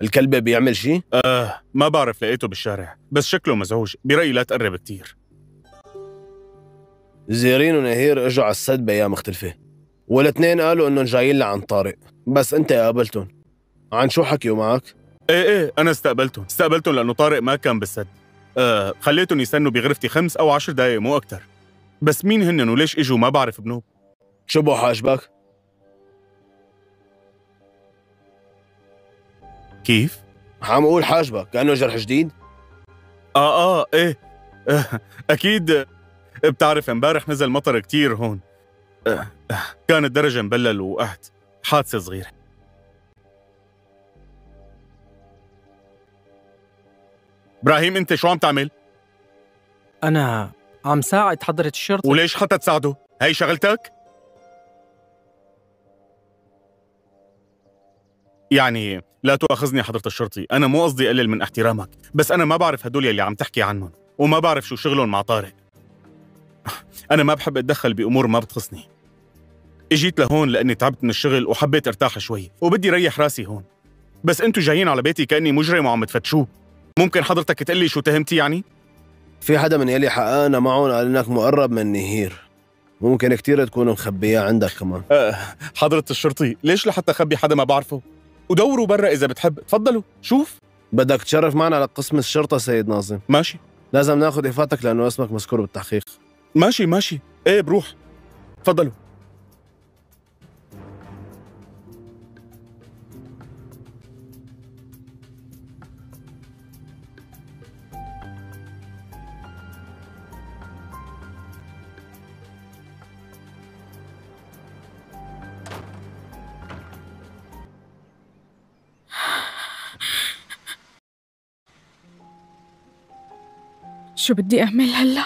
الكلب بيعمل شي؟ ما بعرف، لقيته بالشارع بس شكله مزعوج، برأيي لا تقرب كتير. زيرين ونهير اجوا على السد بأيام مختلفة، والاثنين قالوا انهم جايين لعن طارق، بس انت قابلتهم. عن شو حكيوا معك؟ ايه انا استقبلتهم لأنه طارق ما كان بالسد. خليتهم يستنوا بغرفتي 5 أو 10 دقايق مو أكتر. بس مين هنن وليش اجوا ما بعرف بنوب. شبه حاجبك؟ كيف؟ عم اقول حاجبك كأنه جرح جديد؟ ايه اكيد. بتعرف امبارح نزل مطر كتير هون. كان الدرج مبلل وقعت، حادثة صغيرة. ابراهيم انت شو عم تعمل؟ أنا عم ساعد حضرة الشرطة. وليش حتى تساعده؟ هي شغلتك؟ يعني لا تؤاخذني حضرة الشرطي، أنا مو قصدي أقلل من احترامك، بس أنا ما بعرف هدول يلي عم تحكي عنهم، وما بعرف شو شغلهم مع طارق. أنا ما بحب أتدخل بأمور ما بتخصني. اجيت لهون لأني تعبت من الشغل وحبيت ارتاح شوي، وبدي ريح راسي هون. بس أنتوا جايين على بيتي كأني مجرم وعم تفتشوه. ممكن حضرتك تقلي شو تهمتي يعني؟ في حدا من يلي حققنا معهم قال انك مقرب من نهير، ممكن كتير تكون مخبياه عندك كمان. حضرة الشرطي ليش لحتى أخبي حدا ما بعرفه؟ ودوروا برا إذا بتحب، تفضلوا شوف. بدك تشرف معنا لقسم الشرطة سيد ناظم؟ ماشي. لازم ناخذ إفادتك لأنه اسمك مذكور بالتحقيق. ماشي ايه بروح، تفضلوا. شو بدي أعمل هلأ؟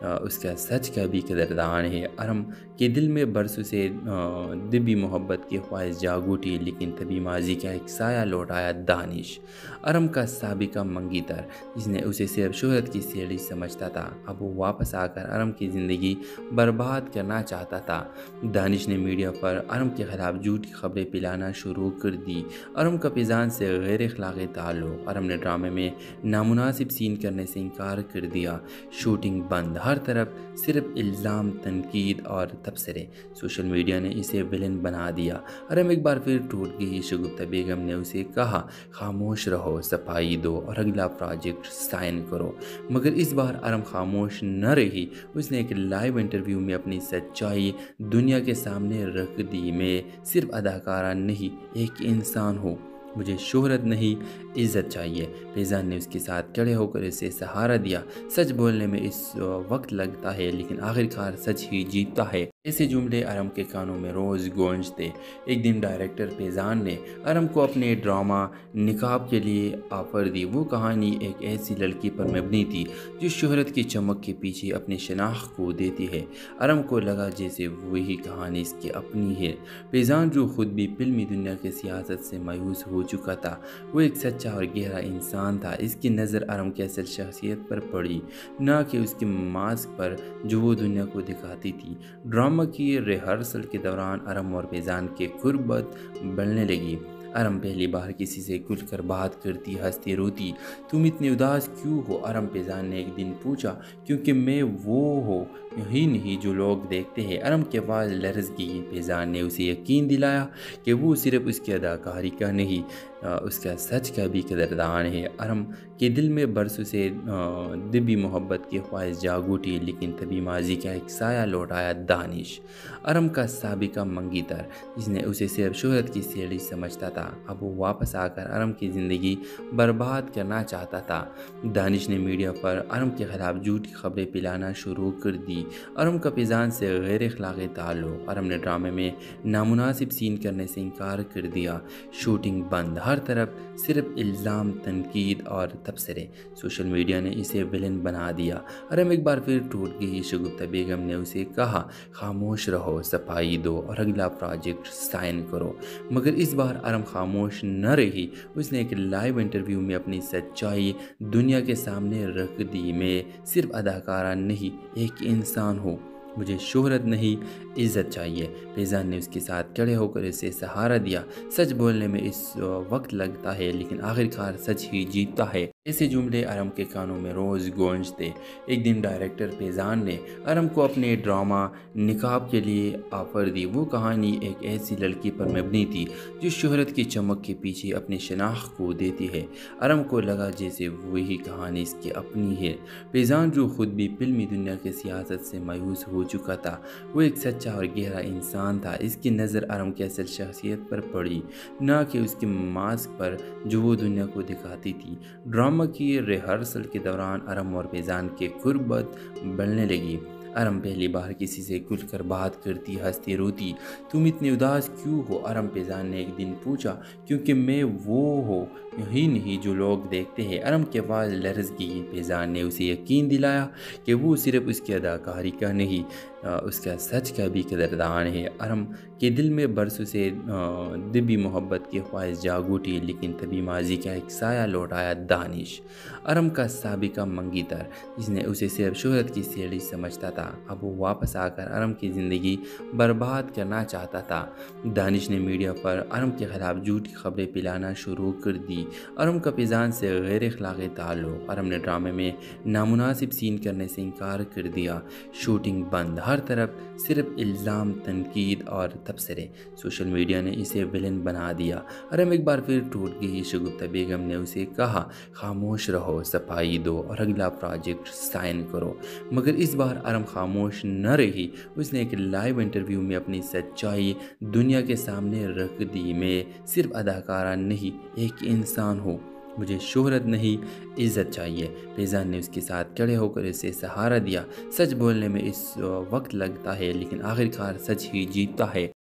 اس کا سچ کا بھی قدردان ہے۔ ارم کے دل میں برسوں سے دبی محبت کی خواہش جاگ اٹھی، لیکن تبھی ماضی کا ایک سایہ لوٹ آیا دانش، ارم کا سابقہ منگی تر، جس نے اسے صرف شہرت کی سیڑھی سمجھتا تھا۔ اب وہ واپس آ کر ارم کی زندگی برباد کرنا چاہتا تھا۔ دانش نے میڈیا پر ارم کے خلاف جھوٹی خبریں پھیلانا شروع کر دی۔ ارم کا فیضان سے غیر اخلاقی تعلق، ارم نے ڈرامے میں نامناسب سین کرنے سے انکار کر دیا، شوٹنگ بند، ہر طرف صرف الزام، تنقید اور تبصرے۔ سوشل میڈیا نے اسے ویلن بنا دیا۔ ارم ایک بار پھر ٹوٹ گئی۔ شگفتہ بیگم نے اسے کہا، خاموش رہو، صفائی دو اور اگلا پروجیکٹ سائن کرو، مگر اس بار ارم خاموش نہ رہی۔ اس نے ایک لائیو انٹرویو میں اپنی سچائی دنیا کے سامنے رکھ دی۔ میں صرف اداکارہ نہیں، ایک انسان ہوں، مجھے شہرت نہیں، عزت چاہیے۔ فیضان نے اس کے ساتھ کھڑے ہو کر اسے سہارا دیا۔ سچ بولنے میں اس وقت لگتا ہے، لیکن آخرکار سچ ہی جیتتا ہے۔ ایسے جملے ارم کے کانوں میں روز گونجتے۔ ایک دن ڈائریکٹر فیضان نے ارم کو اپنے ڈرامہ نقاب کے لیے آفر دی۔ وہ کہانی ایک ایسی لڑکی پر مبنی تھی جو شہرت کی چمک کے پیچھے اپنی شناخت کو دیتی ہے۔ ارم کو لگا جیسے وہی کہانی اس کی اپنی ہے۔ فیضان جو خود بھی فلمی دنیا کی سیاست سے مایوس ہو چکا تھا، وہ ایک سچا اور گہرا انسان تھا۔ اس کی نظر ارم کی اصل شخصیت پر پڑی، نہ کہ اس کے ماسک پر جو وہ دنیا کو دکھاتی تھی۔ ڈرامہ کی ریہرسل کے دوران ارم اور فیضان کی قربت بڑھنے لگی۔ ارم پہلی بار کسی سے کھل کر بات کرتی، ہنستی، روتی۔ تم اتنی اداس کیوں ہو؟ ارم فیضان نے ایک دن پوچھا۔ کیونکہ میں وہ ہوں ہی نہیں جو لوگ دیکھتے ہیں۔ ارم کی آواز لرز گئی۔ فیضان نے اسے یقین دلایا کہ وہ صرف اس کی اداکاری کا نہیں، اس کا سچ کا بھی قدردان ہے۔ ارم کے دل میں برسوں سے دبی محبت کی خواہش جاگ اٹھی، لیکن تبھی ماضی کا ایک سایہ لوٹ آیا دانش، ارم کا سابقہ منگی تر، جس نے اسے صرف شہرت کی سیڑھی سمجھتا تھا۔ اب وہ واپس آ کر ارم کی زندگی برباد کرنا چاہتا تھا۔ دانش نے میڈیا پر ارم کے خلاف جھوٹی خبریں پھیلانا شروع کر دی۔ ارم کا فیضان سے غیر اخلاقی تعلق، ارم نے ڈرامے میں نامناسب سین کرنے سے انکار کر دیا، شوٹنگ بند، ہر طرف صرف الزام، تنقید اور تبصرے۔ سوشل میڈیا نے اسے ویلن بنا دیا۔ ارم ایک بار پھر ٹوٹ گئی۔ شگفتہ بیگم نے اسے کہا، خاموش رہو، صفائی دو اور اگلا پروجیکٹ سائن کرو، مگر اس بار ارم خاموش نہ رہی۔ اس نے ایک لائیو انٹرویو میں اپنی سچائی دنیا کے سامنے رکھ دی۔ میں صرف اداکارہ نہیں، ایک انسان ہوں، مجھے شہرت نہیں، عزت چاہیے۔ فیضان نے اس کے ساتھ کھڑے ہو کر اسے سہارا دیا۔ سچ بولنے میں اس وقت لگتا ہے، لیکن آخرکار سچ ہی جیتتا ہے۔ ایسے جملے ارم کے کانوں میں روز گونجتے۔ ایک دن ڈائریکٹر فیضان نے ارم کو اپنے ڈرامہ نقاب کے لیے آفر دی۔ وہ کہانی ایک ایسی لڑکی پر مبنی تھی جو شہرت کی چمک کے پیچھے اپنی شناخت کو دیتی ہے۔ ارم کو لگا جیسے وہی کہانی اس کی اپنی ہے۔ فیضان جو خود بھی فلمی دنیا کی سیاست سے مایوس ہو چکا تھا، وہ ایک سچا اور گہرا انسان تھا۔ اس کی نظر ارم کی اصل شخصیت پر پڑی، نہ کہ اس کے ماسک پر جو وہ دنیا کو دکھاتی تھی۔ ڈرامہ کی ریہرسل کے دوران ارم اور فیضان کی قربت بڑھنے لگی۔ ارم پہلی بار کسی سے کھل کر بات کرتی، ہنستی، روتی۔ تم اتنی اداس کیوں ہو؟ ارم فیضان نے ایک دن پوچھا۔ کیونکہ میں وہ ہوں ہی نہیں جو لوگ دیکھتے ہیں۔ ارم کی آواز لرز گئی۔ فیضان نے اسے یقین دلایا کہ وہ صرف اس کی اداکاری کا نہیں، اس کا سچ کا بھی قدردان ہے۔ ارم کے دل میں برسوں سے دبی محبت کی خواہش جاگ اٹھی، لیکن تبھی ماضی کا ایک سایہ لوٹ آیا دانش، ارم کا سابقہ منگی تر، جس نے اسے صرف شہرت کی سیڑھی سمجھتا تھا۔ اب وہ واپس آ کر ارم کی زندگی برباد کرنا چاہتا تھا۔ دانش نے میڈیا پر ارم کے خلاف جھوٹی خبریں پھیلانا شروع کر دی۔ ارم کا فیضان سے غیر اخلاقی تعلق، ارم نے ڈرامے میں نامناسب سین کرنے سے انکار کر دیا، شوٹنگ بند، ہر طرف صرف الزام، تنقید اور تبصرے۔ سوشل میڈیا نے اسے ویلن بنا دیا۔ ارم ایک بار پھر ٹوٹ گئی۔ شگفتہ بیگم نے اسے کہا، خاموش رہو، صفائی دو اور اگلا پروجیکٹ سائن کرو، مگر اس بار ارم خاموش نہ رہی۔ اس نے ایک لائیو انٹرویو میں اپنی سچائی دنیا کے سامنے رکھ دی۔ میں صرف اداکارہ نہیں، ایک انسان ہوں، مجھے شہرت نہیں، عزت چاہیے۔ فیضان نے اس کے ساتھ کھڑے ہو کر اسے سہارا دیا۔ سچ بولنے میں اس وقت لگتا ہے، لیکن آخرکار سچ ہی جیتتا ہے۔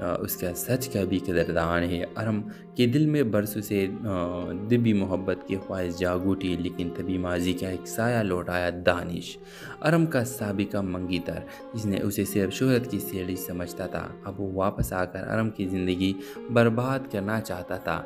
اس کا سچ کا بھی قدردان ہے۔ ارم کے دل میں برسوں سے دبی محبت کی خواہش جاگ اٹھی، لیکن تبھی ماضی کا ایک سایہ لوٹایا دانش، ارم کا سابقہ منگی تر، جس نے اسے صرف شہرت کی سیڑھی سمجھتا تھا، اب وہ واپس آ کر ارم کی زندگی برباد کرنا چاہتا تھا۔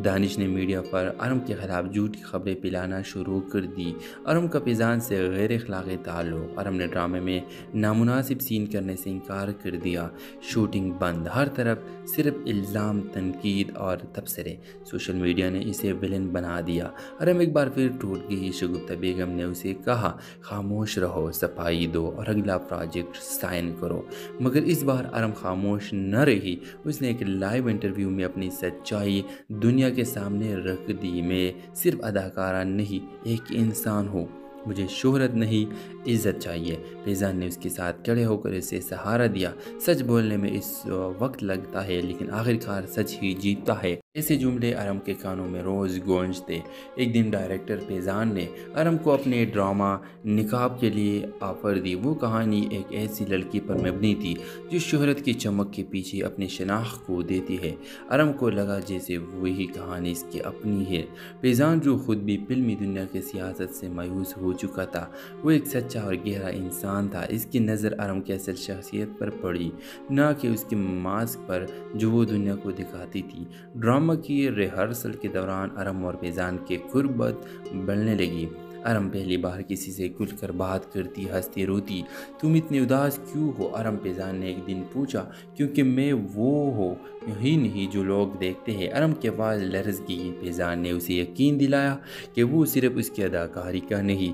دانش نے میڈیا پر ارم کے خلاف جھوٹی خبریں پھیلانا شروع کر دی۔ ارم کا فیضان سے غیر اخلاقی تعلق، ارم نے ڈرامے میں نامناسب سین کرنے سے انکار کر دیا، شوٹنگ بند، ہر طرف صرف الزام، تنقید اور تبصرے، سوشل میڈیا نے اسے ویلن بنا دیا۔ ارم ایک بار پھر ٹوٹ گئی۔ شگفتہ بیگم نے اسے کہا خاموش رہو، صفائی دو اور اگلا پروجیکٹ سائن کرو، مگر اس بار ارم خاموش نہ رہی۔ اس نے ایک لائیو انٹرویو میں اپنی سچائی دنیا کے سامنے رکھ دی، میں صرف اداکارہ نہیں، ایک انسان ہوں، مجھے شہرت نہیں، عزت چاہیے۔ فیضان نے اس کے ساتھ کھڑے ہو کر اسے سہارا دیا۔ سچ بولنے میں اس وقت لگتا ہے، لیکن آخرکار سچ ہی جیتتا ہے۔ ایسے جملے ارم کے کانوں میں روز گونجتے۔ ایک دن ڈائریکٹر فیضان نے ارم کو اپنے ڈرامہ نقاب کے لیے آفر دی۔ وہ کہانی ایک ایسی لڑکی پر مبنی تھی جو شہرت کی چمک کے پیچھے اپنی شناخت کو دیتی ہے۔ ارم کو لگا جیسے وہی کہانی اس کی اپنی ہے۔ فیضان جو خود بھی فلمی دنیا کے سیاست سے مایوس ہو چکا تھا، وہ ایک سچا اور گہرا انسان تھا۔ اس کی نظر ارم کی اصل شخصیت پر پڑی، نہ کہ اس کے ماسک پر جو وہ دنیا کو دکھاتی تھی۔ ڈرامہ کی ریہرسل کے دوران ارم اور فیضان کی قربت بڑھنے لگی۔ ارم پہلی بار کسی سے کھل کر بات کرتی، ہنستی، روتی۔ تم اتنی اداس کیوں ہو؟ ارم فیضان نے ایک دن پوچھا۔ کیونکہ میں وہ ہوں ہی نہیں جو لوگ دیکھتے ہیں۔ ارم کی آواز لرز گئی۔ فیضان نے اسے یقین دلایا کہ وہ صرف اس کی اداکاری کا نہیں،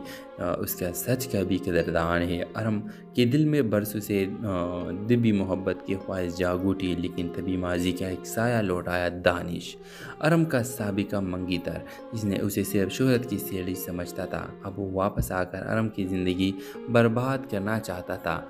اس کا سچ کا بھی قدردان ہے۔ ارم کے دل میں برسوں سے دبی محبت کی خواہش جاگ اٹھی، لیکن تبھی ماضی کا ایک سایہ لوٹایا دانش، ارم کا سابقہ منگی تر، جس نے اسے صرف شہرت کی سیڑھی سمجھتا تھا، اب وہ واپس آ کر ارم کی زندگی برباد کرنا چاہتا تھا۔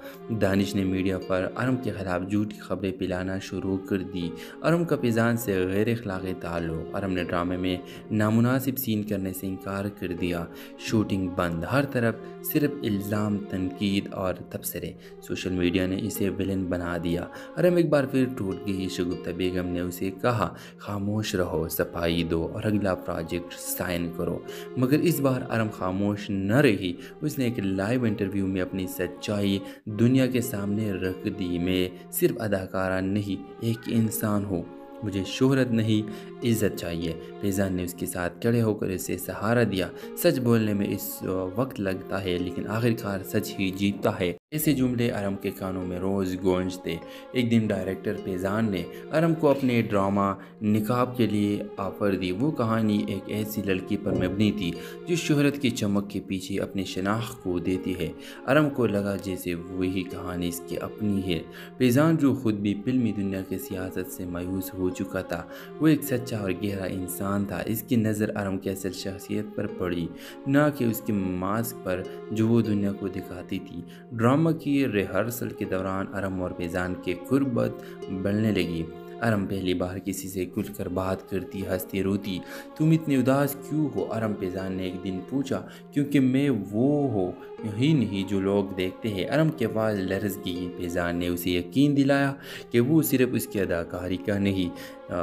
دانش نے میڈیا پر ارم کے خلاف جھوٹی خبریں پھیلانا شروع کر دی۔ ارم کا فیضان سے غیر اخلاقی تعلق، ارم نے ڈرامے میں نامناسب سین کرنے سے انکار کر دیا، شوٹنگ بند، ہر طرف صرف الزام، تنقید اور تبصرے، سوشل میڈیا نے اسے ویلن بنا دیا۔ ارم ایک بار پھر ٹوٹ گئی۔ شگفتہ بیگم نے اسے کہا خاموش رہو، صفائی دو اور اگلا پروجیکٹ سائن کرو، مگر اس بار ارم خاموش نہ رہی۔ اس نے ایک لائیو انٹرویو میں اپنی سچائی دنیا کے سامنے رکھ دی۔ میں صرف اداکارہ نہیں، ایک انسان ہوں، مجھے شہرت نہیں، عزت چاہیے۔ فیضان نے اس کے ساتھ کھڑے ہو کر اسے سہارا دیا۔ سچ بولنے میں اس وقت لگتا ہے، لیکن آخرکار سچ ہی جیتتا ہے۔ ایسے جملے ارم کے کانوں میں روز گونجتے۔ ایک دن ڈائریکٹر فیضان نے ارم کو اپنے ڈرامہ نقاب کے لیے آفر دی۔ وہ کہانی ایک ایسی لڑکی پر مبنی تھی جو شہرت کی چمک کے پیچھے اپنی شناخت کو دیتی ہے۔ ارم کو لگا جیسے وہی کہانی اس کی اپنی ہے۔ فیضان جو خود بھی فلمی دنیا کے سیاست سے مایوس ہو چکا تھا، وہ ایک سچا اور گہرا انسان تھا۔ اس کی نظر ارم کی اصل شخصیت پر پڑی، نہ کہ اس کے ماسک پر جو وہ دنیا کو دکھاتی تھی۔ ڈرامہ کی ریہرسل کے دوران ارم اور فیضان کی قربت بڑھنے لگی۔ ارم پہلی بار کسی سے کھل کر بات کرتی، ہنستی، روتی۔ تم اتنی اداس کیوں ہو؟ ارم فیضان نے ایک دن پوچھا۔ کیونکہ میں وہ ہوں ہی نہیں جو لوگ دیکھتے ہیں۔ ارم کی آواز لرز گئی۔ فیضان نے اسے یقین دلایا کہ وہ صرف اس کی اداکاری کا نہیں،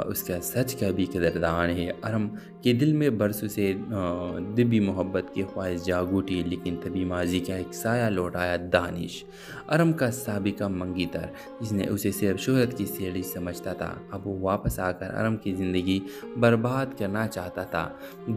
اس کا سچ کا بھی قدردان ہے۔ ارم کے دل میں برسوں سے دبی محبت کی خواہش جاگ اٹھی، لیکن تبھی ماضی کا ایک سایہ لوٹایا دانش، ارم کا سابقہ منگی تر، جس نے اسے صرف شہرت کی سیڑھی سمجھتا تھا، اب وہ واپس آ کر ارم کی زندگی برباد کرنا چاہتا تھا۔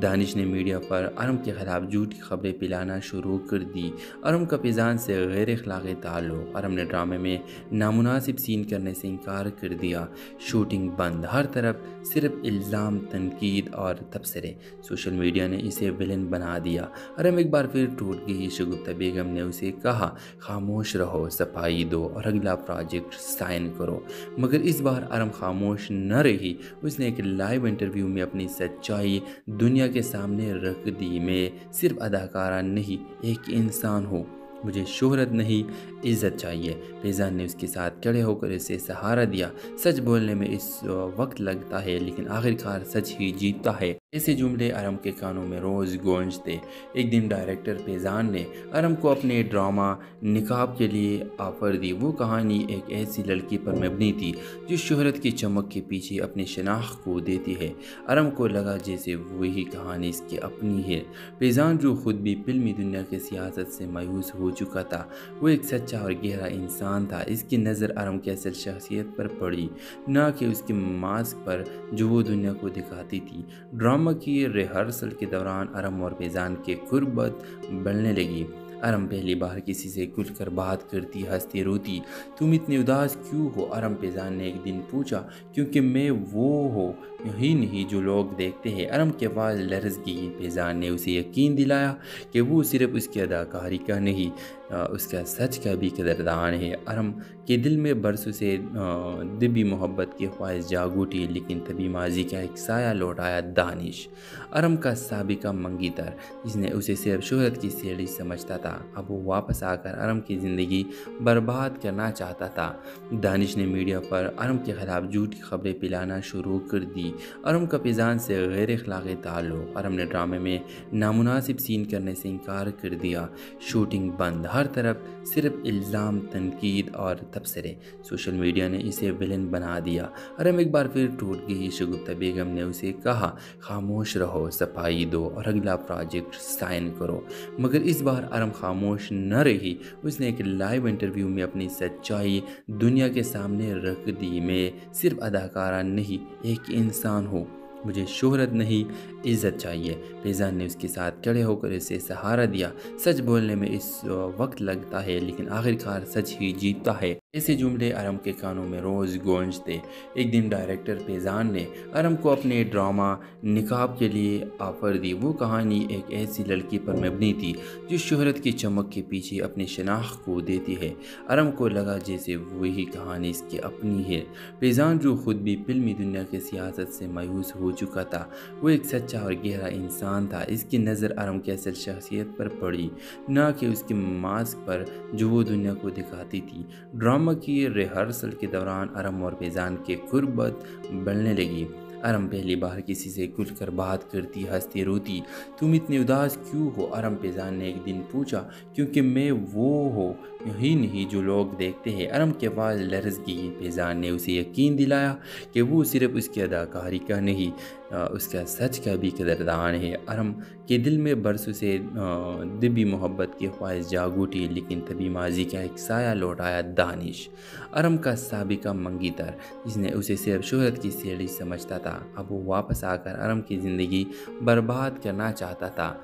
دانش نے میڈیا پر ارم کے خلاف جھوٹی خبریں پھیلانا شروع کر دی۔ ارم کا فیضان سے غیر اخلاقی تعلق، ارم نے ڈرامے میں نامناسب سین کرنے سے انکار کر دیا، شوٹنگ بند، ہر طرف صرف الزام، تنقید اور تبصرے، سوشل میڈیا نے اسے ویلن بنا دیا۔ ارم ایک بار پھر ٹوٹ گئی۔ شگفتہ بیگم نے اسے کہا خاموش رہو، صفائی دو اور اگلا پروجیکٹ سائن کرو، مگر اس بار ارم خاموش نہ رہی۔ اس نے ایک لائیو انٹرویو میں اپنی سچائی دنیا کے سامنے رکھ دی۔ میں صرف اداکارہ نہیں، ایک انسان ہوں، مجھے شہرت نہیں عزت چاہیے۔ فیضان نے اس کے ساتھ کھڑے ہو کر اسے سہارا دیا۔ سچ بولنے میں اس وقت لگتا ہے لیکن آخرکار سچ ہی جیتتا ہے۔ ایسے جملے ارم کے کانوں میں روز گونجتے۔ ایک دن ڈائریکٹر فیضان نے ارم کو اپنے ڈرامہ نقاب کے لیے آفر دی۔ وہ کہانی ایک ایسی لڑکی پر مبنی تھی جو شہرت کی چمک کے پیچھے اپنی شناخت کو دیتی ہے۔ ارم کو لگا جیسے وہی کہانی اس کی اپنی ہے۔ فیضان جو خود بھی فلمی دنیا کے سیاست سے مایوس ہو چکا تھا، وہ ایک سچا اور گہرا انسان تھا۔ اس کی نظر ارم کی اصل شخصیت پر پڑی، نہ کہ اس کے ماسک پر جو وہ دنیا کو دکھاتی تھی۔ ڈرامہ کی ریہرسل کے دوران ارم اور فیضان کی قربت بڑھنے لگی۔ ارم پہلی بار کسی سے کھل کر بات کرتی، ہنستی، روتی۔ تم اتنی اداس کیوں ہو؟ ارم فیضان نے ایک دن پوچھا۔ کیونکہ میں وہ ہوں ہی نہیں جو لوگ دیکھتے ہیں۔ ارم کی آواز لرز گئی۔ فیضان نے اسے یقین دلایا کہ وہ صرف اس کی اداکاری کا نہیں، اس کا سچ کا بھی قدردان ہے۔ ارم کے دل میں برسوں سے دبی محبت کی خواہش جاگ اٹھی، لیکن تبھی ماضی کا ایک سایہ لوٹ آیا۔ دانش، ارم کا سابقہ منگی تر، جس نے اسے صرف شہرت کی سیڑھی سمجھتا تھا، اب وہ واپس آ کر ارم کی زندگی برباد کرنا چاہتا تھا۔ دانش نے میڈیا پر ارم کے خلاف جھوٹی خبریں پھیلانا شروع کر دی۔ ارم کا فیضان سے غیر اخلاقی تعلق۔ ارم نے ڈرامے میں نامناسب سین کرنے سے انکار کر دیا۔ شوٹنگ بند، ہر طرف صرف الزام، تنقید اور تبصرے۔ سوشل میڈیا نے اسے ویلن بنا دیا۔ ارم ایک بار پھر ٹوٹ گئی۔ شگفتہ بیگم نے اسے کہا، خاموش رہو، صفائی دو اور اگلا پروجیکٹ سائن کرو۔ مگر اس بار ارم خاموش نہ رہی۔ اس نے ایک لائیو انٹرویو میں اپنی سچائی دنیا کے سامنے رکھ دی۔ میں صرف اداکارہ نہیں، ایک انسان ہوں۔ مجھے شہرت نہیں عزت چاہیے۔ فیضان نے اس کے ساتھ کھڑے ہو کر اسے سہارا دیا۔ سچ بولنے میں اس وقت لگتا ہے لیکن آخرکار سچ ہی جیتتا ہے۔ ایسے جملے ارم کے کانوں میں روز گونجتے۔ ایک دن ڈائریکٹر فیضان نے ارم کو اپنے ڈرامہ نقاب کے لیے آفر دی۔ وہ کہانی ایک ایسی لڑکی پر مبنی تھی جو شہرت کی چمک کے پیچھے اپنی شناخت کو دیتی ہے۔ ارم کو لگا جیسے وہی کہانی اس کی اپنی ہے۔ فیضان جو خود بھی فلمی دنیا کے سیاست سے مایوس ہو چکا تھا، وہ ایک سچا اور گہرا انسان تھا۔ اس کی نظر ارم کی اصل شخصیت پر پڑی، نہ کہ اس کے ماسک پر جو وہ دنیا کو دکھاتی تھی۔ ڈرامہ کی ریہرسل کے دوران ارم اور فیضان کی قربت بڑھنے لگی۔ ارم پہلی بار کسی سے کھل کر بات کرتی، ہنستی، روتی۔ تم اتنی اداس کیوں ہو؟ ارم فیضان نے ایک دن پوچھا۔ کیونکہ میں وہ ہوں ہی نہیں جو لوگ دیکھتے ہیں۔ ارم کی آواز لرز گئی۔ فیضان نے اسے یقین دلایا کہ وہ صرف اس کی اداکاری کا نہیں، اس کا سچ کا بھی قدردان ہے۔ ارم کے دل میں برسوں سے دبی محبت کی خواہش جاگ اٹھی، لیکن تبھی ماضی کا ایک سایہ لوٹ آیا۔ دانش، ارم کا سابقہ منگی تر، جس نے اسے صرف شہرت کی سیڑھی سمجھتا تھا، اب وہ واپس آ کر ارم کی زندگی برباد کرنا چاہتا تھا۔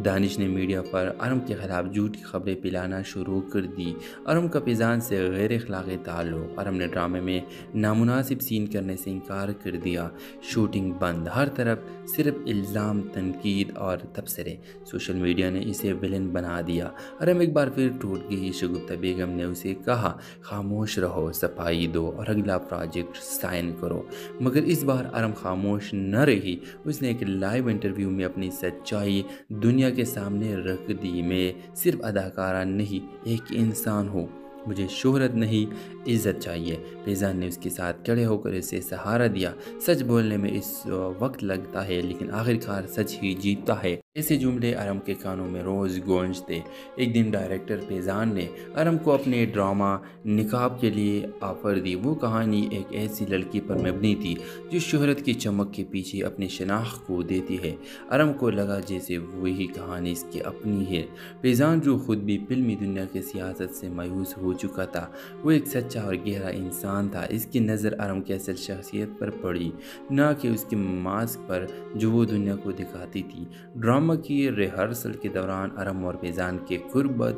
دانش نے میڈیا پر ارم کے خلاف جھوٹی خبریں پھیلانا شروع کر دی۔ ارم کا فیضان سے غیر اخلاقی تعلق۔ ارم نے ڈرامے میں نامناسب سین کرنے سے انکار کر دیا۔ شوٹنگ بند، ہر طرف صرف الزام، تنقید اور تبصرے۔ سوشل میڈیا نے اسے ویلن بنا دیا۔ ارم ایک بار پھر ٹوٹ گئی۔ شگفتہ بیگم نے اسے کہا، خاموش رہو، صفائی دو اور اگلا پروجیکٹ سائن کرو۔ مگر اس بار ارم خاموش نہ رہی۔ اس نے ایک لائیو انٹرویو میں اپنی سچائی دنیا کے سامنے رکھ دی۔ میں صرف اداکارہ نہیں، ایک انسان ہوں۔ مجھے شہرت نہیں عزت چاہیے۔ فیضان نے اس کے ساتھ کھڑے ہو کر اسے سہارا دیا۔ سچ بولنے میں اس وقت لگتا ہے لیکن آخرکار سچ ہی جیتتا ہے۔ ایسے جملے ارم کے کانوں میں روز گونجتے۔ ایک دن ڈائریکٹر فیضان نے ارم کو اپنے ڈرامہ نقاب کے لیے آفر دی۔ وہ کہانی ایک ایسی لڑکی پر مبنی تھی جو شہرت کی چمک کے پیچھے اپنی شناخت کو دیتی ہے۔ ارم کو لگا جیسے وہی کہانی اس کی اپنی ہے۔ فیضان جو خود بھی فلمی دنیا کے سیاست سے مایوس ہو چکا تھا، وہ ایک سچا اور گہرا انسان تھا۔ اس کی نظر ارم کی اصل شخصیت پر پڑی، نہ کہ اس کے ماسک پر جو وہ دنیا کو دکھاتی تھی۔ ڈرامہ کی ریہرسل کے دوران ارم اور فیضان کی قربت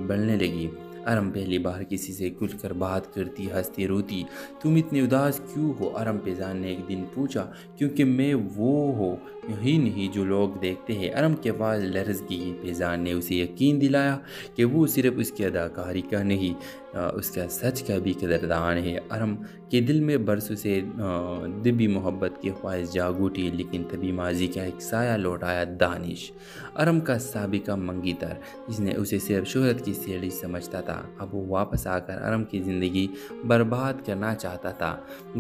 بڑھنے لگی۔ ارم پہلی بار کسی سے کھل کر بات کرتی، ہنستی، روتی۔ تم اتنی اداس کیوں ہو؟ ارم فیضان نے ایک دن پوچھا۔ کیونکہ میں وہ ہوں ہی نہیں جو لوگ دیکھتے ہیں۔ ارم کی آواز لرز گئی۔ فیضان نے اسے یقین دلایا کہ وہ صرف اس کی اداکاری کا نہیں، اس کا سچ کا بھی قدردان ہے۔ ارم کے دل میں برسوں سے دبی محبت کی خواہش جاگ اٹھی، لیکن تبھی ماضی کا ایک سایہ لوٹایا دانش، ارم کا سابقہ منگی تر، جس نے اسے صرف شہرت کی سیڑھی سمجھتا تھا۔ اب وہ واپس آ کر ارم کی زندگی برباد کرنا چاہتا تھا۔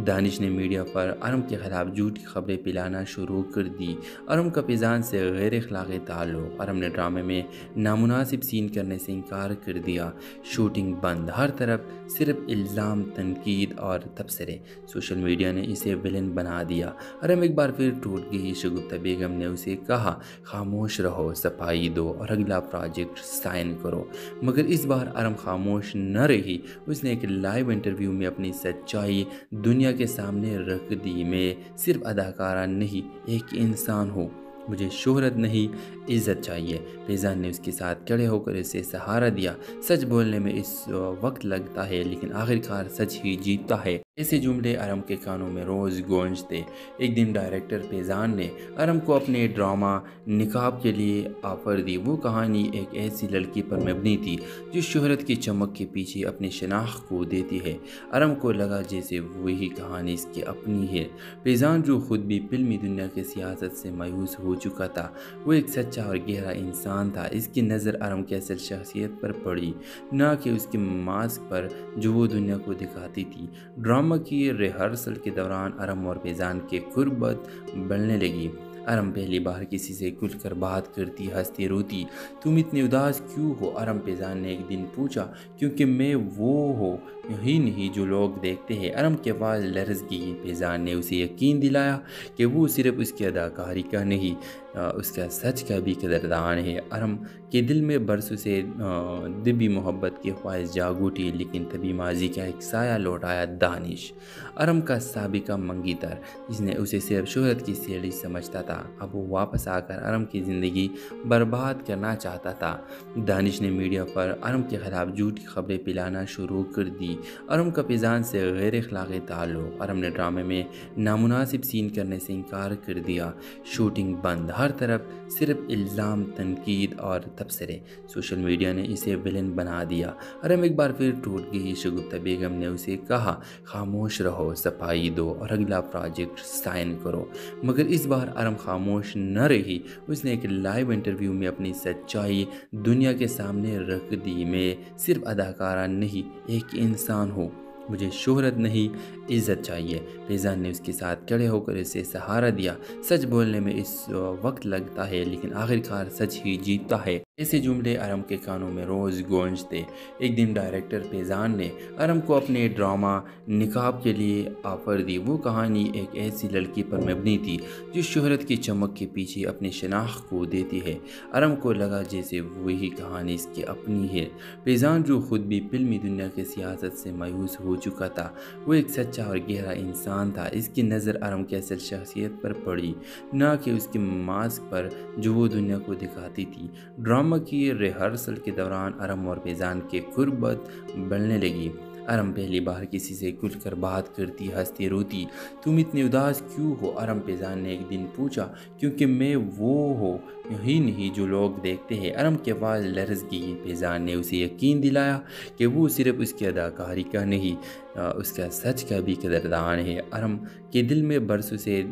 دانش نے میڈیا پر ارم کے خلاف جھوٹی خبریں پھیلانا شروع کر دی۔ ارم کا فیضان سے غیر اخلاقی تعلق، ارم نے ڈرامے میں نامناسب سین کرنے سے انکار کر دیا، شوٹنگ بند، ہر طرف صرف الزام، تنقید اور تبصرے، سوشل میڈیا نے اسے ویلن بنا دیا۔ ارم ایک بار پھر ٹوٹ گئی۔ شگفتہ بیگم نے اسے کہا خاموش رہو، صفائی دو اور اگلا پروجیکٹ سائن کرو، مگر اس بار ارم خاموش نہ رہی۔ اس نے ایک لائیو انٹرویو میں اپنی سچائی دنیا کے سامنے رکھ دی۔ میں صرف اداکارہ نہیں، ایک انسان ہوں، مجھے شہرت نہیں، عزت چاہیے۔ فیضان نے اس کے ساتھ کھڑے ہو کر اسے سہارا دیا۔ سچ بولنے میں اس وقت لگتا ہے، لیکن آخرکار سچ ہی جیتتا ہے۔ ایسے جملے ارم کے کانوں میں روز گونجتے۔ ایک دن ڈائریکٹر فیضان نے ارم کو اپنے ڈرامہ نقاب کے لیے آفر دی۔ وہ کہانی ایک ایسی لڑکی پر مبنی تھی جو شہرت کی چمک کے پیچھے اپنی شناخت کو دیتی ہے۔ ارم کو لگا جیسے وہی کہانی اس کی اپنی ہے۔ فیضان جو خود بھی فلمی دنیا کی سیاست سے مایوس ہو چکا تھا، وہ ایک سچا اور گہرا انسان تھا۔ اس کی نظر ارم کی اصل شخصیت پر پڑی، نہ کہ اس کے ماسک پر جو وہ دنیا کو دکھاتی تھی۔ ڈرامہ کی ریہرسل کے دوران ارم اور فیضان کی قربت بڑھنے لگی۔ ارم پہلی بار کسی سے کھل کر بات کرتی، ہنستی، روتی۔ تم اتنے اداس کیوں ہو؟ ارم فیضان نے ایک دن پوچھا۔ کیونکہ میں وہ ہوں ہی نہیں جو لوگ دیکھتے ہیں۔ ارم کی آواز لرز گئی۔ فیضان نے اسے یقین دلایا کہ وہ صرف اس کی اداکاری کا نہیں، اس کا سچ کا بھی قدردان ہے۔ ارم کے دل میں برسوں سے دبی محبت کی خواہش جاگ اٹھی، لیکن تبھی ماضی کا ایک سایہ لوٹایا دانش، ارم کا سابقہ منگی تر، جس نے اسے صرف شہرت کی سیڑھی سمجھتا تھا۔ اب وہ واپس آ کر ارم کی زندگی برباد کرنا چاہتا تھا۔ دانش نے میڈیا پر ارم کے خلاف جھوٹی خبریں پھیلانا شروع کر دی۔ ارم کا فیضان سے غیر اخلاقی تعلق، ارم نے ڈرامے میں نامناسب سین کرنے سے انکار کر دیا، شوٹنگ بند، ہر طرف صرف الزام، تنقید اور تبصرے، سوشل میڈیا نے اسے ویلن بنا دیا۔ ارم ایک بار پھر ٹوٹ گئی۔ شگفتہ بیگم نے اسے کہا خاموش رہو، صفائی دو اور اگلا پروجیکٹ سائن کرو، مگر اس بار ارم خاموش نہ رہی۔ اس نے ایک لائیو انٹرویو میں اپنی سچائی دنیا کے سامنے رکھ دی۔ میں صرف اداکارہ نہیں، ایک انسان ہوں، مجھے شہرت نہیں، عزت چاہیے۔ فیضان نے اس کے ساتھ کھڑے ہو کر اسے سہارا دیا۔ سچ بولنے میں اس وقت لگتا ہے، لیکن آخرکار سچ ہی جیتتا ہے۔ ایسے جملے ارم کے کانوں میں روز گونجتے۔ ایک دن ڈائریکٹر فیضان نے ارم کو اپنے ڈرامہ نقاب کے لیے آفر دی۔ وہ کہانی ایک ایسی لڑکی پر مبنی تھی جو شہرت کی چمک کے پیچھے اپنی شناخت کو دیتی ہے۔ ارم کو لگا جیسے وہی کہانی اس کی اپنی ہے۔ فیضان جو خود بھی فلمی دنیا کی سیاست سے مایوس ہو چکا تھا، وہ ایک سچا اور گہرا انسان تھا۔ اس کی نظر ارم کی اصل شخصیت پر پڑی، نہ کہ اس کے ماسک پر جو وہ دنیا کو دکھاتی تھی۔ ڈرامہ کی ریہرسل کے دوران ارم اور فیضان کی قربت بڑھنے لگی۔ ارم پہلی بار کسی سے کھل کر بات کرتی، ہنستی، روتی۔ تم اتنے اداس کیوں ہو؟ ارم فیضان نے ایک دن پوچھا۔ کیونکہ میں وہ ہوں ہی نہیں جو لوگ دیکھتے ہیں۔ ارم کی آواز لرز گئی۔ فیضان نے اسے یقین دلایا کہ وہ صرف اس کی اداکاری کا نہیں، اس کا سچ کا بھی قدردان ہے۔ ارم کے دل میں برسوں سے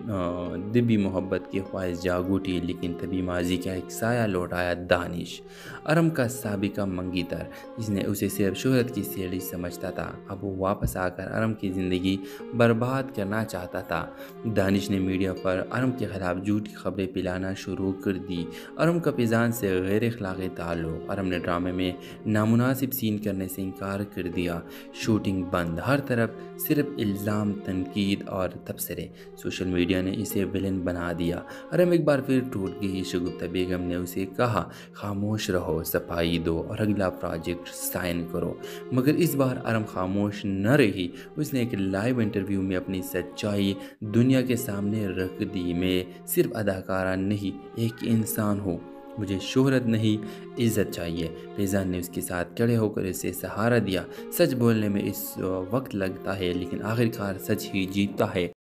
دبی محبت کی خواہش جاگ اٹھی، لیکن تبھی ماضی کا ایک سایہ لوٹایا دانش، ارم کا سابقہ منگی تر، جس نے اسے صرف شہرت کی سیڑھی سمجھتا تھا۔ اب وہ واپس آ کر ارم کی زندگی برباد کرنا چاہتا تھا۔ دانش نے میڈیا پر ارم کے خلاف جھوٹی خبریں پھیلانا شروع کر دی۔ ارم کا فیضان سے غیر اخلاقی تعلق، ارم نے ڈرامے میں نامناسب سین کرنے سے انکار کر دیا، شوٹنگ بند، ہر طرف صرف الزام، تنقید اور تبصرے، سوشل میڈیا نے اسے ویلن بنا دیا۔ ارم ایک بار پھر ٹوٹ گئی۔ شگفتہ بیگم نے اسے کہا خاموش رہو، صفائی دو اور اگلا پروجیکٹ سائن کرو، مگر اس بار ارم خاموش نہ رہی۔ اس نے ایک لائیو انٹرویو میں اپنی سچائی دنیا کے سامنے رکھ دی۔ میں صرف اداکارہ نہیں، ایک انسان ہوں، مجھے شہرت نہیں، عزت چاہیے۔ فیضان نے اس کے ساتھ کھڑے ہو کر اسے سہارا دیا۔ سچ بولنے میں اس وقت لگتا ہے، لیکن آخرکار سچ ہی جیتتا ہے۔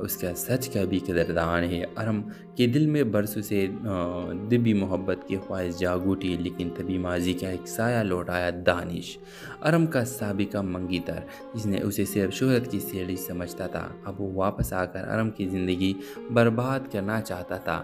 اس کا سچ کا بھی قدردان ہے۔ ارم کے دل میں برسوں سے دبی محبت کی خواہش جاگ اٹھی، لیکن تبھی ماضی کا ایک سایہ لوٹ آیا دانش، ارم کا سابقہ منگی تر، جس نے اسے صرف شہرت کی سیڑھی سمجھتا تھا۔ اب وہ واپس آ کر ارم کی زندگی برباد کرنا چاہتا تھا۔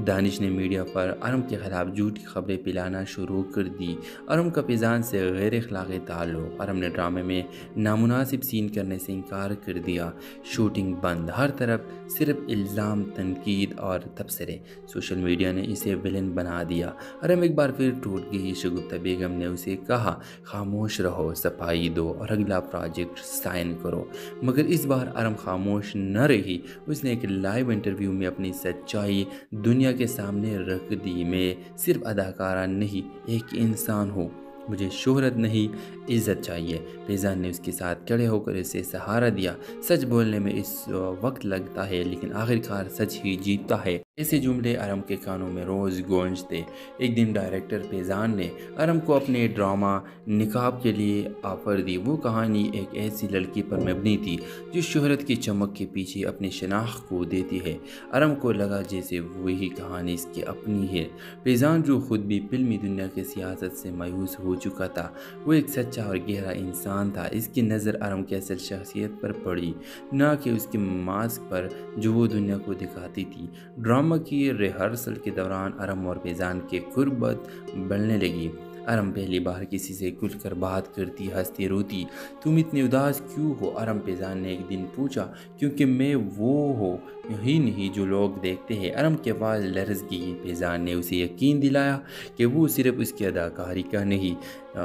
دانش نے میڈیا پر ارم کے خلاف جھوٹی خبریں پھیلانا شروع کر دی۔ ارم کا فیضان سے غیر اخلاقی تعلق، ارم نے ڈرامے میں نامناسب سین کرنے سے انکار کر دیا، شوٹنگ بند، ہر طرف صرف الزام، تنقید اور تبصرے۔ سوشل میڈیا نے اسے ویلن بنا دیا۔ ارم ایک بار پھر ٹوٹ گئی۔ شگفتہ بیگم نے اسے کہا، خاموش رہو، صفائی دو اور اگلا پروجیکٹ سائن کرو، مگر اس بار ارم خاموش نہ رہی۔ اس نے ایک لائیو انٹرویو میں اپنی سچائی دنیا کے سامنے رکھ دی۔ میں صرف اداکارہ نہیں، ایک انسان ہوں، مجھے شہرت نہیں، عزت چاہیے۔ فیضان نے اس کے ساتھ کھڑے ہو کر اسے سہارا دیا۔ سچ بولنے میں اس وقت لگتا ہے، لیکن آخرکار سچ ہی جیتتا ہے۔ ایسے جملے ارم کے کانوں میں روز گونجتے۔ ایک دن ڈائریکٹر فیضان نے ارم کو اپنے ڈرامہ نقاب کے لیے آفر دی۔ وہ کہانی ایک ایسی لڑکی پر مبنی تھی جو شہرت کی چمک کے پیچھے اپنی شناخت کو دیتی ہے۔ ارم کو لگا جیسے وہی کہانی اس کی اپنی ہے۔ فیضان جو خود بھی فلمی دنیا کی سیاست سے مایوس ہو چکا تھا، وہ ایک سچا اور گہرا انسان تھا۔ اس کی نظر ارم کی اصل شخصیت پر پڑی، نہ کہ اس کے ماسک پر جو وہ دنیا کو دکھاتی تھی۔ ڈرامہ کی ریہرسل کے دوران ارم اور فیضان کی قربت بڑھنے لگی۔ ارم پہلی بار کسی سے کھل کر بات کرتی، ہنستی، روتی۔ تم اتنی اداس کیوں ہو؟ ارم فیضان نے ایک دن پوچھا۔ کیونکہ میں وہ ہوں ہی نہیں جو لوگ دیکھتے ہیں۔ ارم کے آواز لرز گئی۔ فیضان نے اسے یقین دلایا کہ وہ صرف اس کی اداکاری کا نہیں،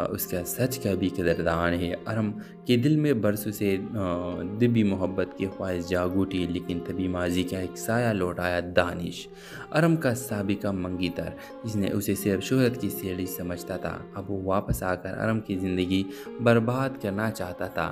اس کا سچ کا بھی قدردان ہے۔ ارم کے دل میں برسوں سے دبی محبت کی خواہش جاگ اٹھی، لیکن تبھی ماضی کا ایک سایہ لوٹ آیا دانش، ارم کا سابقہ منگی تر، جس نے اسے صرف شہرت کی سیڑھی سمجھتا تھا۔ اب وہ واپس آ کر ارم کی زندگی برباد کرنا چاہتا تھا۔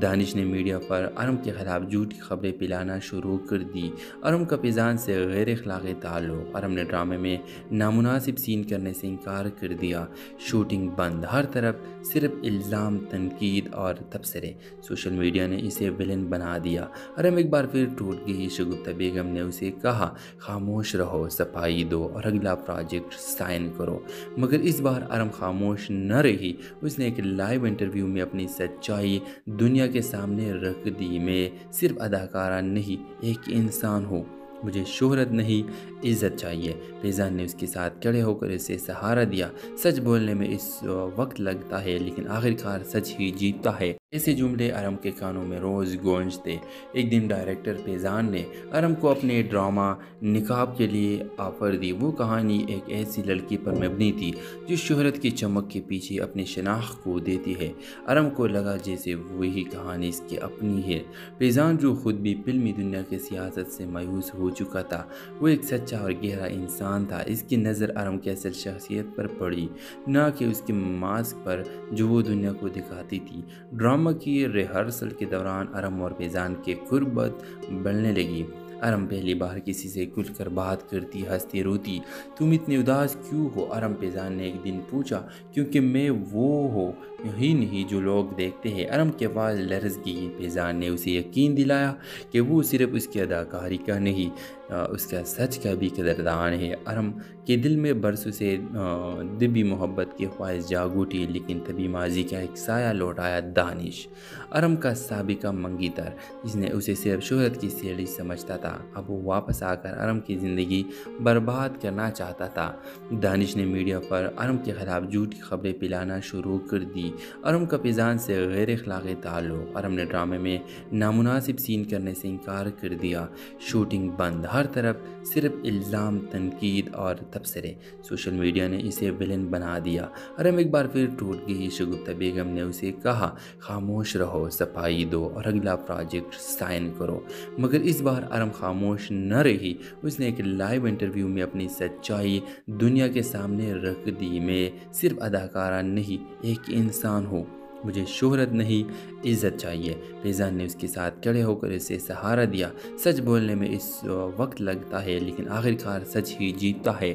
دانش نے میڈیا پر ارم کے خلاف جھوٹی خبریں پھیلانا شروع کر دی۔ ارم کا فیضان سے غیر اخلاقی تعلق، ارم نے ڈرامے میں نامناسب سین کرنے سے انکار کر دیا، شوٹنگ بند، ہر طرف صرف الزام، تنقید اور تبصرے۔ سوشل میڈیا نے اسے ویلن بنا دیا۔ ارم ایک بار پھر ٹوٹ گئی۔ شگفتہ بیگم نے اسے کہا، خاموش رہو، صفائی دو اور اگلا پروجیکٹ سائن کرو، مگر اس بار ارم خاموش نہ رہی۔ اس نے ایک لائیو انٹرویو میں اپنی سچائی دنیا کے سامنے رکھ دی۔ میں صرف اداکارہ نہیں، ایک انسان ہوں، مجھے شہرت نہیں، عزت چاہیے۔ فیضان نے اس کے ساتھ کھڑے ہو کر اسے سہارا دیا۔ سچ بولنے میں اس وقت لگتا ہے، لیکن آخرکار سچ ہی جیتتا ہے۔ ایسے جملے ارم کے کانوں میں روز گونجتے۔ ایک دن ڈائریکٹر فیضان نے ارم کو اپنے ڈرامہ نقاب کے لیے آفر دی۔ وہ کہانی ایک ایسی لڑکی پر مبنی تھی جو شہرت کی چمک کے پیچھے اپنی شناخت کو دیتی ہے۔ ارم کو لگا جیسے وہی کہانی اس کی اپنی ہے۔ فیضان جو خود بھی فلمی دنیا کی سیاست سے مایوس ہو چکا تھا، وہ ایک سچا اور گہرا انسان تھا۔ اس کی نظر ارم کی اصل شخصیت پر پڑی، نہ کہ اس کے ماسک پر جو وہ دنیا کو دکھاتی تھی۔ ڈرامہ کی ریہرسل کے دوران ارم اور فیضان کی قربت بڑھنے لگی۔ ارم پہلی بار کسی سے کھل کر بات کرتی، ہنستی، روتی۔ تم اتنی اداس کیوں ہو؟ ارم فیضان نے ایک دن پوچھا۔ کیونکہ میں وہ ہوں ہی نہیں جو لوگ دیکھتے ہیں۔ ارم کی آواز لرز گئی۔ فیضان نے اسے یقین دلایا کہ وہ صرف اس کی اداکاری کا نہیں، اس کا سچ کا بھی قدردان ہے۔ ارم کے دل میں برسوں سے دبی محبت کی خواہش جاگ اٹھی، لیکن تبھی ماضی کا ایک سایہ لوٹ آیا دانش، ارم کا سابقہ منگی تر، جس نے اسے صرف شہرت کی سیڑھی سمجھتا تھا۔ اب وہ واپس آ کر ارم کی زندگی برباد کرنا چاہتا تھا۔ دانش نے میڈیا پر ارم کے خلاف جھوٹی خبریں پھیلانا شروع کر دی۔ ارم کا فیضان سے غیر اخلاقی تعلق، ارم نے ڈرامے میں نامناسب سین کرنے سے انکار کر دیا، شوٹنگ بند، ہر طرف صرف الزام، تنقید اور تبصرے۔ سوشل میڈیا نے اسے ویلن بنا دیا۔ ارم ایک بار پھر ٹوٹ گئی۔ شگفتہ بیگم نے اسے کہا، خاموش رہو، صفائی دو اور اگلا پروجیکٹ سائن کرو، مگر اس بار ارم خاموش نہ رہی۔ اس نے ایک لائیو انٹرویو میں اپنی سچائی دنیا کے سامنے رکھ دی۔ میں صرف اداکارہ نہیں، ایک انسان ہوں، مجھے شہرت نہیں، عزت چاہیے۔ فیضان نے اس کے ساتھ کھڑے ہو کر اسے سہارا دیا۔ سچ بولنے میں اس وقت لگتا ہے، لیکن آخرکار سچ ہی جیتتا ہے۔